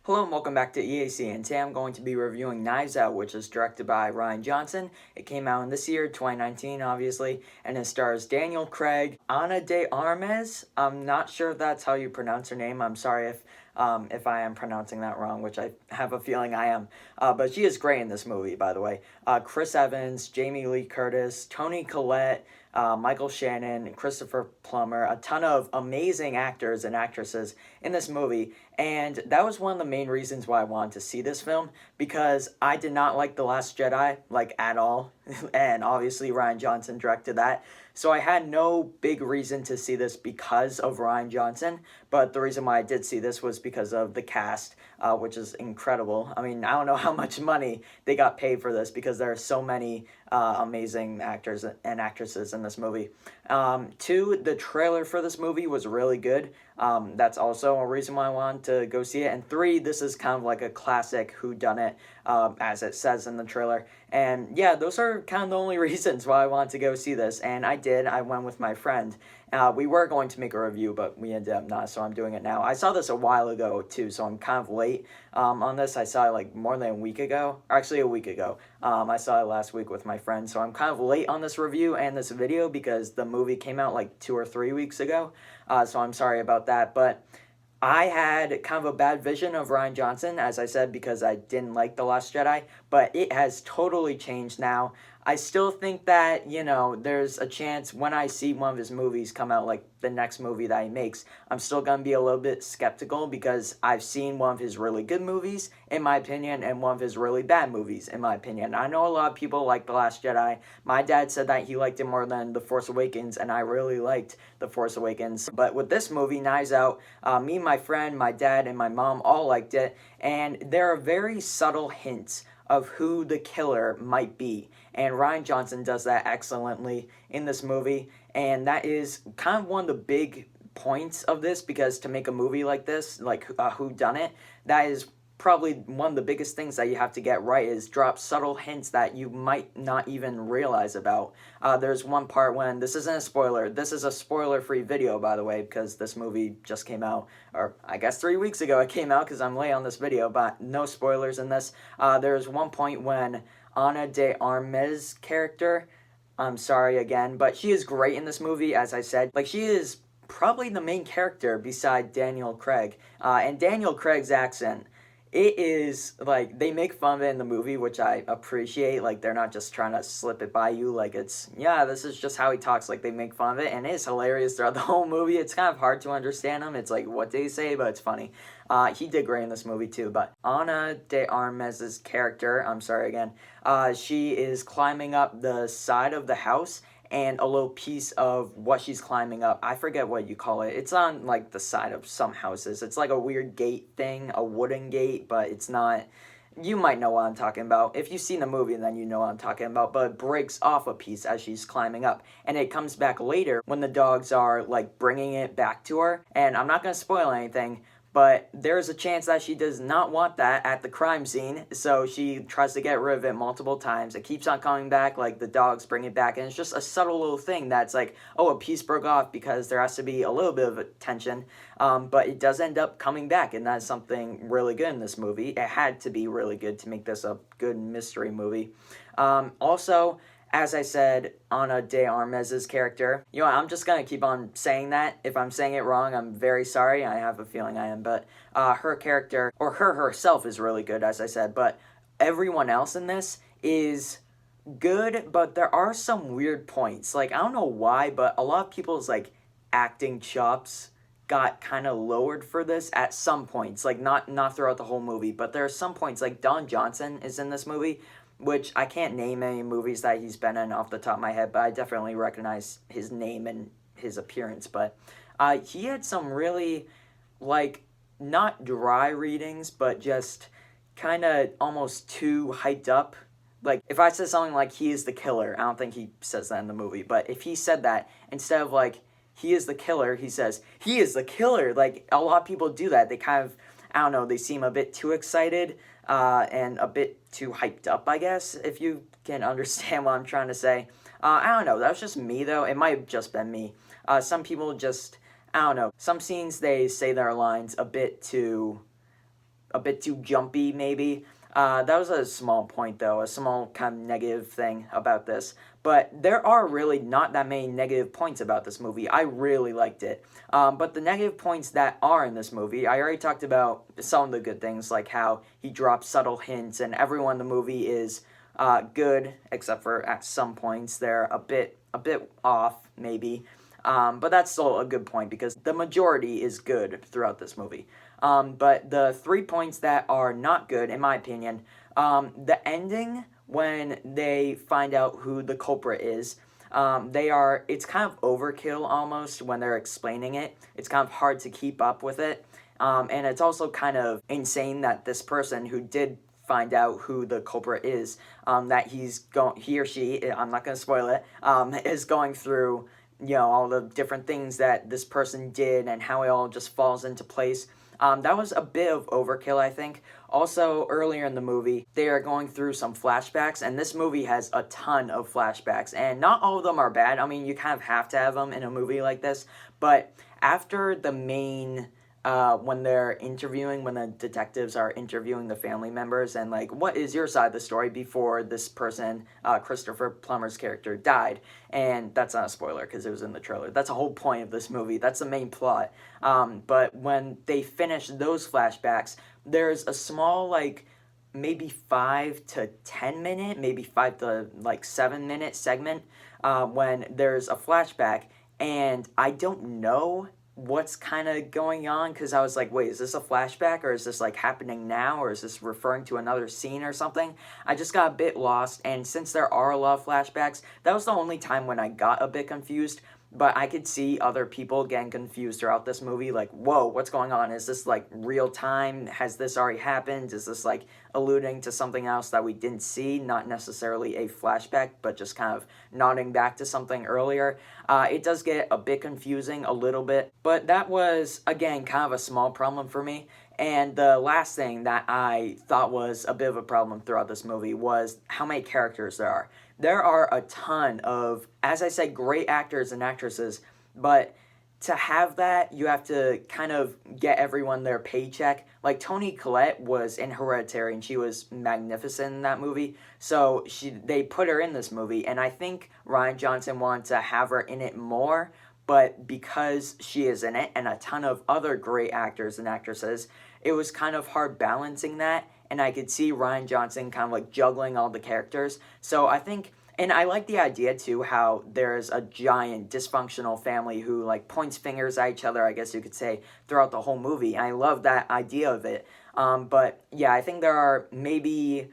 Hello and welcome back to EAC, and today I'm going to be reviewing Knives Out, which is directed by Rian Johnson. It came out in this year, 2019, obviously, and it stars Daniel Craig, Ana de Armas. I'm not sure if that's how you pronounce her name. I'm sorry if I am pronouncing that wrong, which I have a feeling I am. But she is great in this movie, by the way. Chris Evans, Jamie Lee Curtis, Toni Collette, Michael Shannon, Christopher Plummer, a ton of amazing actors and actresses in this movie. And that was one of the main reasons why I wanted to see this film, because I did not like The Last Jedi, like, at all. And obviously Rian Johnson directed that. So I had no big reason to see this because of Rian Johnson, but the reason why I did see this was because of the cast, which is incredible. I mean, I don't know how much money they got paid for this because there are so many amazing actors and actresses in this movie. Two, the trailer for this movie was really good. That's also a reason why I wanted to go see it. And three, this is kind of like a classic whodunit, as it says in the trailer. And yeah, those are kind of the only reasons why I wanted to go see this. And I did. I went with my friend. We were going to make a review, but we ended up not, so I'm doing it now. I saw this a while ago, too, so I'm kind of late on this. I saw it like more than a week ago, or actually a week ago. I saw it last week with my friend, so I'm kind of late on this review and this video because the movie came out like 2 or 3 weeks ago. So I'm sorry about that, but I had kind of a bad vision of Rian Johnson, as I said, because I didn't like The Last Jedi, but it has totally changed now. I still think that, there's a chance when I see one of his movies come out, like the next movie that he makes, I'm still going to be a little bit skeptical because I've seen one of his really good movies, in my opinion, and one of his really bad movies, in my opinion. I know a lot of people like The Last Jedi. My dad said that he liked it more than The Force Awakens, and I really liked The Force Awakens. But with this movie, Knives Out, me, my friend, my dad, and my mom all liked it, and there are very subtle hints of who the killer might be. And Rian Johnson does that excellently in this movie. And that is kind of one of the big points of this, because to make a movie like this, like Who Done It, that is probably one of the biggest things that you have to get right, is drop subtle hints that you might not even realize about. There's one part when, this isn't a spoiler, this is a spoiler-free video, by the way, because this movie just came out, or I guess 3 weeks ago it came out because I'm late on this video, but no spoilers in this. There's one point when Ana de Armas character, I'm sorry again, but she is great in this movie, as I said. Like, she is probably the main character beside Daniel Craig. And Daniel Craig's accent, it is, like, they make fun of it in the movie, which I appreciate. Like, they're not just trying to slip it by you. Like, it's, yeah, this is just how he talks. Like, they make fun of it, and it is hilarious throughout the whole movie. It's kind of hard to understand him. It's like, what did he say? But it's funny. He did great in this movie, too. But Ana de Armas's character, I'm sorry again, she is climbing up the side of the house, and a little piece of what she's climbing up, I forget what you call it. It's on, like, the side of some houses. It's like a weird gate thing, a wooden gate, but it's not. You might know what I'm talking about. If you've seen the movie, then you know what I'm talking about. But it breaks off a piece as she's climbing up. And it comes back later when the dogs are, like, bringing it back to her. And I'm not going to spoil anything, but there's a chance that she does not want that at the crime scene, so she tries to get rid of it multiple times. It keeps on coming back, like the dogs bring it back, and it's just a subtle little thing that's like, oh, a piece broke off because there has to be a little bit of tension, but it does end up coming back, and that's something really good in this movie. It had to be really good to make this a good mystery movie. Also, as I said, Ana de Armas's character, I'm just gonna keep on saying that. If I'm saying it wrong, I'm very sorry. I have a feeling I am, but her character, or her herself, is really good, as I said, but everyone else in this is good, but there are some weird points. Like, I don't know why, but a lot of people's, like, acting chops got kind of lowered for this at some points. Like, not throughout the whole movie, but there are some points. Like, Don Johnson is in this movie, which I can't name any movies that he's been in off the top of my head, but I definitely recognize his name and his appearance. But he had some really, like, not dry readings, but just kind of almost too hyped up. Like, if I said something like, he is the killer, I don't think he says that in the movie, but if he said that, instead of, like, he is the killer, he says, he is the killer. Like, a lot of people do that. They kind of, I don't know, they seem a bit too excited and a bit too hyped up, I guess, if you can understand what I'm trying to say. I don't know, that was just me, though. It might have just been me. Some people just, I don't know, some scenes they say their lines a bit too a bit too jumpy, maybe. That was a small point, though, a small kind of negative thing about this. But there are really not that many negative points about this movie. I really liked it. But the negative points that are in this movie, I already talked about some of the good things, like how he drops subtle hints, and everyone in the movie is good, except for at some points they're a bit off, maybe. But that's still a good point because the majority is good throughout this movie. But the 3 points that are not good, in my opinion, the ending when they find out who the culprit is, it's kind of overkill almost when they're explaining it. It's kind of hard to keep up with it. And it's also kind of insane that this person who did find out who the culprit is, that he or she, I'm not going to spoil it, is going through, all the different things that this person did and how it all just falls into place. That was a bit of overkill, I think. Also, earlier in the movie, they are going through some flashbacks, and this movie has a ton of flashbacks, and not all of them are bad. I mean, you kind of have to have them in a movie like this, but after the main when the detectives are interviewing the family members and like, what is your side of the story before this person, Christopher Plummer's character, died. And that's not a spoiler because it was in the trailer. That's the whole point of this movie. That's the main plot. But when they finish those flashbacks, there's a small, like, maybe 5 to 10 minute, maybe 5 to like 7 minute segment when there's a flashback, and I don't know what's kind of going on because I was like, wait, is this a flashback or is this like happening now or is this referring to another scene or something? I just got a bit lost, and since there are a lot of flashbacks, that was the only time when I got a bit confused. But I could see other people getting confused throughout this movie, like, whoa, what's going on? Is this, like, real time? Has this already happened? Is this, like, alluding to something else that we didn't see? Not necessarily a flashback, but just kind of nodding back to something earlier. It does get a bit confusing, a little bit. But that was, again, kind of a small problem for me. And the last thing that I thought was a bit of a problem throughout this movie was how many characters there are. There are a ton of, as I said, great actors and actresses, but to have that, you have to kind of get everyone their paycheck. Like, Toni Collette was in Hereditary, and she was magnificent in that movie, so they put her in this movie, and I think Rian Johnson wanted to have her in it more, but because she is in it, and a ton of other great actors and actresses, it was kind of hard balancing that, and I could see Rian Johnson kind of like juggling all the characters. So I think, and I like the idea too, how there's a giant dysfunctional family who like points fingers at each other, I guess you could say, throughout the whole movie. I love that idea of it. But yeah, I think there are maybe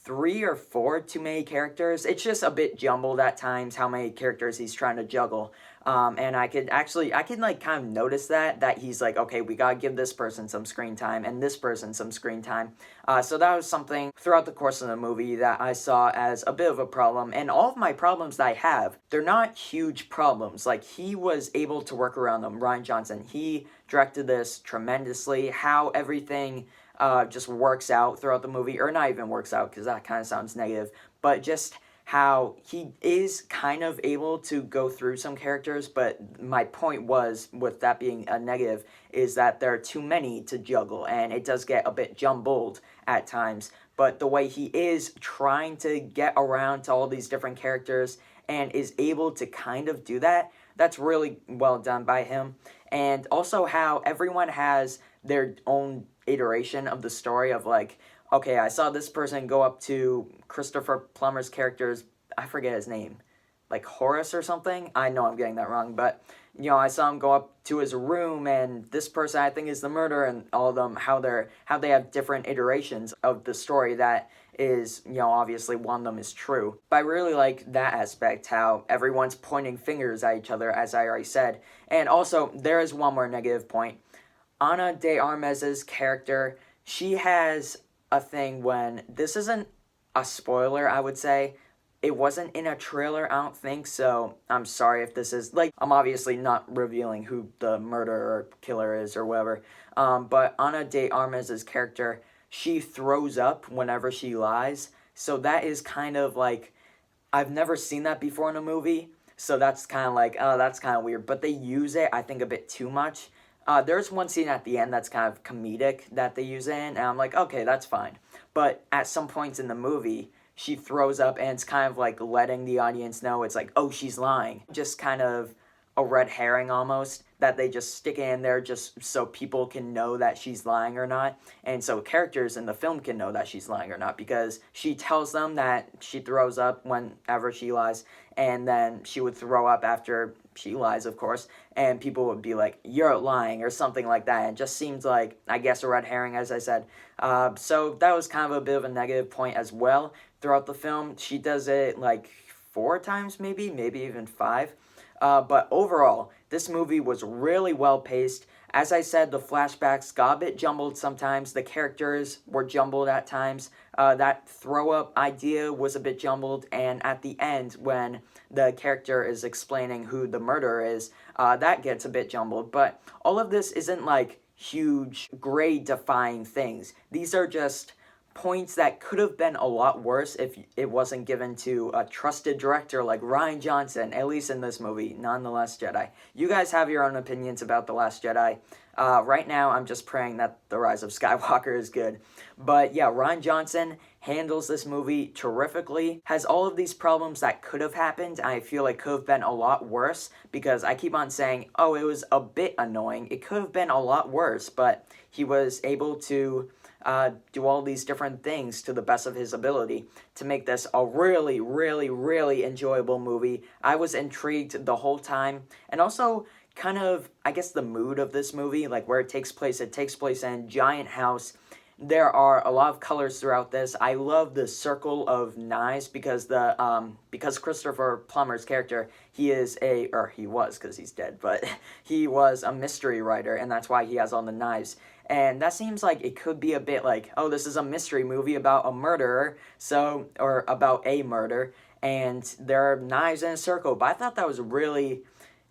3 or 4 too many characters. It's just a bit jumbled at times how many characters he's trying to juggle. And I can like kind of notice that he's like, okay, we gotta give this person some screen time and this person some screen time. So that was something throughout the course of the movie that I saw as a bit of a problem. And all of my problems that I have, they're not huge problems. Like, he was able to work around them. Rian Johnson, he directed this tremendously. How everything just works out throughout the movie, or not even works out because that kind of sounds negative, but just how he is kind of able to go through some characters. But my point was, with that being a negative, is that there are too many to juggle, and it does get a bit jumbled at times. But the way he is trying to get around to all these different characters and is able to kind of do that, that's really well done by him. And also how everyone has their own iteration of the story of like, okay, I saw this person go up to Christopher Plummer's character's, I forget his name, like Horace or something. I know I'm getting that wrong, but I saw him go up to his room, and this person I think is the murderer, and all of them how they have different iterations of the story that is, obviously one of them is true. But I really like that aspect, how everyone's pointing fingers at each other, as I already said. And also, there is one more negative point. Ana de Armas's character, she has a thing when, this isn't a spoiler, I would say. It wasn't in a trailer, I don't think, so I'm sorry if this is, like, I'm obviously not revealing who the murderer or killer is or whatever, but Ana de Armas's character, she throws up whenever she lies, so that is kind of like, I've never seen that before in a movie, so that's kind of like, oh, that's kind of weird, but they use it, I think, a bit too much. There's one scene at the end that's kind of comedic that they use in, and I'm like, okay, that's fine. But at some points in the movie, she throws up, and it's kind of like letting the audience know it's like, oh, she's lying. Just kind of a red herring almost, that they just stick in there just so people can know that she's lying or not, and so characters in the film can know that she's lying or not, because she tells them that she throws up whenever she lies, and then she would throw up after she lies, of course, and people would be like, you're lying, or something like that. It just seems like, I guess, a red herring, as I said. So that was kind of a bit of a negative point as well throughout the film. She does it like 4 times, maybe even 5. But overall, this movie was really well paced. As I said, the flashbacks got a bit jumbled sometimes. The characters were jumbled at times. That throw-up idea was a bit jumbled. And at the end, when the character is explaining who the murderer is, that gets a bit jumbled. But all of this isn't like huge, grade-defying things. These are just points that could have been a lot worse if it wasn't given to a trusted director like Rian Johnson, at least in this movie, not in The Last Jedi. You guys have your own opinions about The Last Jedi. Right now, I'm just praying that The Rise of Skywalker is good. But yeah, Rian Johnson handles this movie terrifically, has all of these problems that could have happened. I feel like could have been a lot worse, because I keep on saying, oh, it was a bit annoying. It could have been a lot worse, but he was able to do all these different things to the best of his ability to make this a really, really, really enjoyable movie. I was intrigued the whole time, and also kind of, I guess, the mood of this movie, like where it takes place in a giant house. There are a lot of colors throughout this. I love the circle of knives, because because Christopher Plummer's character, he was, because he's dead, but he was a mystery writer, and that's why he has all the knives. And that seems like it could be a bit like, oh, this is a mystery movie about a murderer, or about a murder, and there are knives in a circle. But I thought that was really,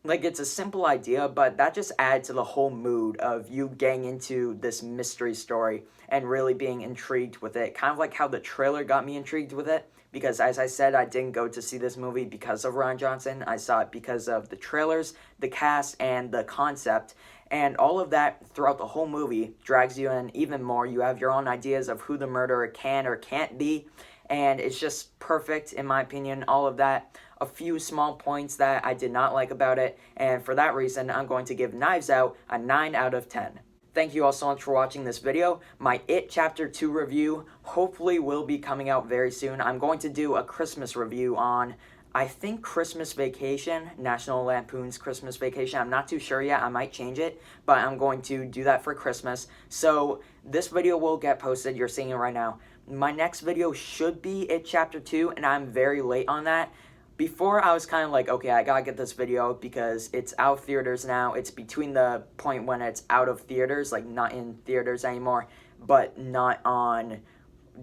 like, it's a simple idea, but that just adds to the whole mood of you getting into this mystery story and really being intrigued with it. Kind of like how the trailer got me intrigued with it, because as I said, I didn't go to see this movie because of Rian Johnson. I saw it because of the trailers, the cast, and the concept. And all of that throughout the whole movie drags you in even more. You have your own ideas of who the murderer can or can't be, and it's just perfect, in my opinion, all of that. A few small points that I did not like about it, and for that reason, I'm going to give Knives Out a 9 out of 10. Thank you all so much for watching this video. My It Chapter 2 review hopefully will be coming out very soon. I'm going to do a Christmas review on, I think, Christmas Vacation, National Lampoon's Christmas Vacation. I'm not too sure yet. I might change it, but I'm going to do that for Christmas. So this video will get posted. You're seeing it right now. My next video should be It Chapter 2, and I'm very late on that. Before, I was kind of like, okay, I gotta get this video because it's out of theaters now. It's between the point when it's out of theaters, like not in theaters anymore, but not on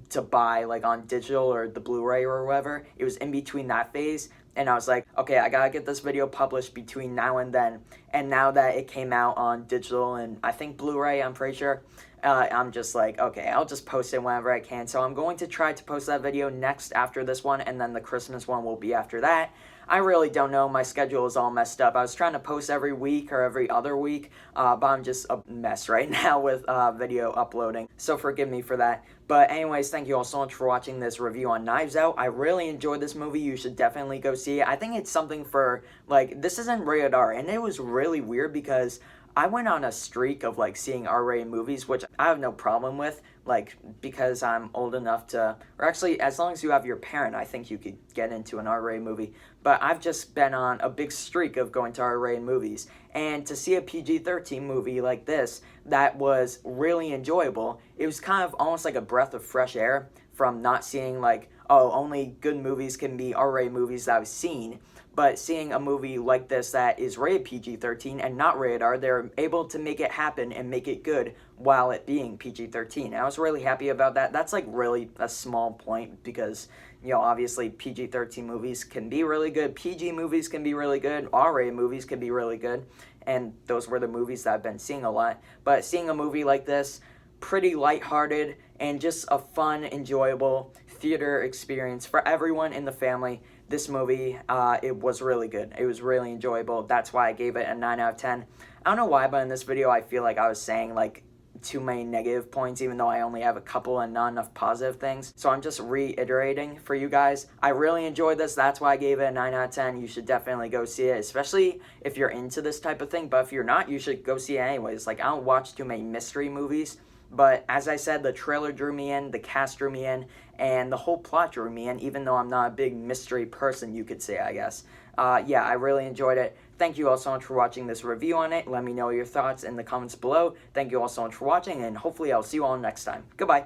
to buy, like on digital or the Blu-ray or whatever. It was in between that phase, and I was like, okay, I gotta get this video published between now and then. And now that it came out on digital and I think Blu-ray, I'm pretty sure, I'm just like, okay, I'll just post it whenever I can. So I'm going to try to post that video next after this one, and then the Christmas one will be after that. I really don't know. My schedule is all messed up. I was trying to post every week or every other week, but I'm just a mess right now with video uploading. So forgive me for that. But anyways, thank you all so much for watching this review on Knives Out. I really enjoyed this movie. You should definitely go see it. I think it's something for, like, this isn't rated R, and it was really weird because I went on a streak of, like, seeing R-rated movies, which I have no problem with, like, because I'm old enough to, or actually, as long as you have your parent, I think you could get into an R-rated movie. But I've just been on a big streak of going to R-rated movies, and to see a PG-13 movie like this that was really enjoyable, it was kind of almost like a breath of fresh air from not seeing, like, oh, only good movies can be R-rated movies that I've seen. But seeing a movie like this that is rated PG-13 and not rated R, they're able to make it happen and make it good while it being PG-13. And I was really happy about that. That's like really a small point because, you know, obviously PG-13 movies can be really good. PG movies can be really good. R-rated movies can be really good. And those were the movies that I've been seeing a lot. But seeing a movie like this, pretty lighthearted and just a fun, enjoyable theater experience for everyone in the family. this movie, it was really good. It was really enjoyable. That's why I gave it a 9 out of 10. I don't know why, but in this video, I feel like I was saying, like, too many negative points, even though I only have a couple and not enough positive things. So I'm just reiterating for you guys. I really enjoyed this. That's why I gave it a 9 out of 10. You should definitely go see it, especially if you're into this type of thing. But if you're not, you should go see it anyways. Like, I don't watch too many mystery movies. But as I said, the trailer drew me in, the cast drew me in, and the whole plot drew me in, even though I'm not a big mystery person, you could say, I guess. Yeah, I really enjoyed it. Thank you all so much for watching this review on it. Let me know your thoughts in the comments below. Thank you all so much for watching, and hopefully I'll see you all next time. Goodbye.